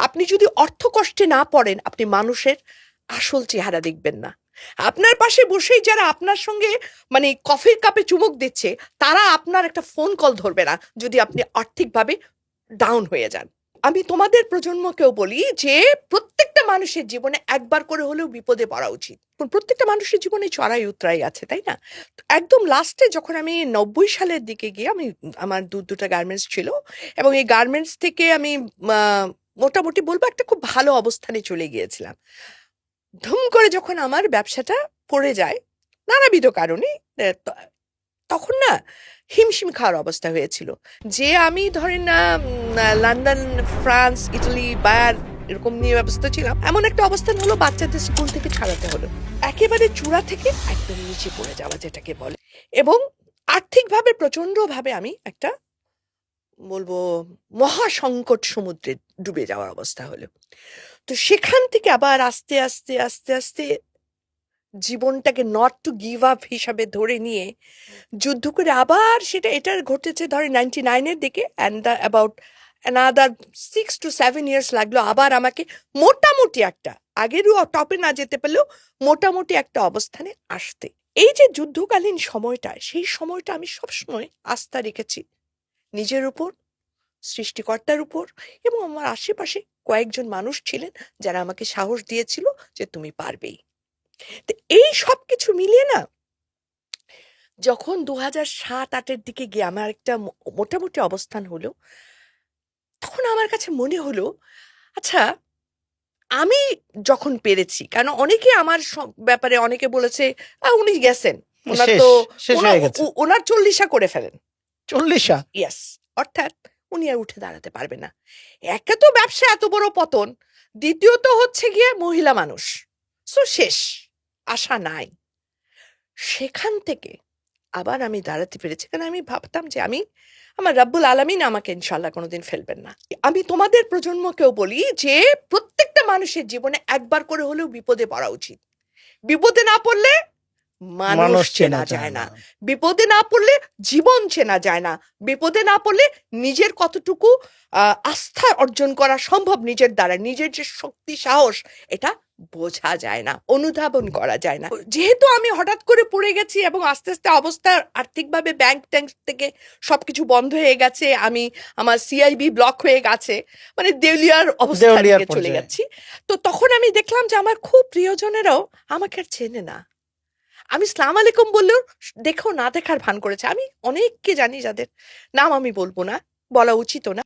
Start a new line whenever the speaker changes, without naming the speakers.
আপনি যদি অর্থ কষ্টে না পড়েন, আপনি মানুষের আসল চেহারা দেখবেন না। আপনার পাশে বসেই যারা আপনার সঙ্গে মানে কফির কাপে চুমুক দিচ্ছে, তারা আপনার একটা ফোন কল ধরবে না যদি আপনি আর্থিকভাবে ডাউন হয়ে যান। আমি তোমাদের প্রজন্মকেও বলি যে প্রত্যেকটা মানুষের জীবনে একবার করে হলেও বিপদে পড়া উচিত। প্রত্যেকটা মানুষের জীবনে চড়াই উতরাই আছে, তাই না? তো একদম লাস্টে যখন আমি 90 সালের দিকে গিয়ে আমার দুটা গার্মেন্টস ছিল, এবং এই গার্মেন্টস থেকে আমি মোটামুটি বলবো একটা খুব ভালো অবস্থানে চলে গিয়েছিলাম। ধুম করে যখন আমার ব্যবসাটা পড়ে যায় নানাবিধ কারণে, তখন না হিমশিম খাওয়ার অবস্থা হয়েছিল। যে আমি ধরেন না লন্ডন, ফ্রান্স, ইটালি, বায়ার এরকম নিয়ে ব্যবস্থা ছিলাম, এমন একটা অবস্থান হলো বাচ্চাদের স্কুল থেকে ছাড়াতে হলো, একেবারে চূড়া থেকে একদম নিচে পড়ে যাওয়া যেটাকে বলে। এবং আর্থিকভাবে প্রচন্ড ভাবে আমি একটা বলবো মহা সংকট সমুদ্রে ডুবে যাওয়ার অবস্থা হলো। তো সেখান থেকে আবার আস্তে আস্তে আস্তে আস্তে জীবনটাকে নট টু গিভ আপ হিসাবে ধরে নিয়ে যুদ্ধ করে আবার সেটা এটার ঘটেছে ধরে 99-এর দিকে, and about another 6 to 7 years লাগলো আবার আমাকে মোটামুটি একটা, আগেরও টপে না যেতে পারলেও মোটামুটি একটা অবস্থানে আসতে। এই যে যুদ্ধকালীন সময়টা, সেই সময়টা আমি সবসময় আস্থা রেখেছি নিজের উপর, সৃষ্টিকর্তার উপর, এবং আমার আশেপাশে কয়েকজন মানুষ ছিলেন যারা আমাকে সাহস দিয়েছিল যে তুমি পারবেই। তো এই সব কিছু মিলিয়ে না, যখন 2007-08-এর দিকে গিয়ে আমার একটা মোটামুটি অবস্থান হলো, তখন আমার কাছে মনে হলো, আচ্ছা আমি যখন পেরেছি, কারণ অনেকে আমার ব্যাপারে অনেকে বলেছে উনি গেছেন, ওনার
শেষ
তো
শেষ হয়ে গেছে।
ওনার 40 করে ফেলেন।
40
ইয়েস, অর্থাৎ উনি আর উঠে দাঁড়াতে পারবে না। একে তো ব্যবসা এত বড় পতন, দ্বিতীয়ত হচ্ছে গিয়ে মহিলা মানুষ, সো শেষ, আশা নাই। সেখান থেকে আবার আমি দাঁড়াতে পেরেছি, কারণ আমি ভাবতাম যে আমার রাব্বুল আলামিন আমাকে ইনশাল্লাহ কোনোদিন ফেলবেন না। আমি তোমাদের প্রজন্মকেও বলি যে প্রত্যেকটা মানুষের জীবনে একবার করে হলেও বিপদে পড়া উচিত। বিপদে না পড়লে মানুষ
মানুষ
চেনা যায় না, বিপদে না পড়লে জীবন চেনা যায় না, বিপদে না পড়লে নিজের কতটুকু আস্থা অর্জন করা সম্ভব নিজের দ্বারা, নিজের যে শক্তি সাহস, এটা বোঝা যায় না, অনুধাবন করা যায় না। যেহেতু আমি হঠাৎ করে পড়ে গেছি এবং আস্তে আস্তে অবস্থা আর্থিকভাবে ব্যাংক ট্যাঙ্ক থেকে সবকিছু বন্ধ হয়ে গেছে, আমার সিআইবি ব্লক হয়ে গেছে, মানে দেউলিয়ার অবস্থায় চলে যাচ্ছি। তো তখন আমি দেখলাম যে আমার খুব প্রিয়জনেরাও আমাকে আর চেনে না। আমি সালাম আলাইকুম বললেও দেখো না দেখার ভান করেছে। আমি অনেককে জানি যাদের নাম আমি বলবো না, বলা উচিত না।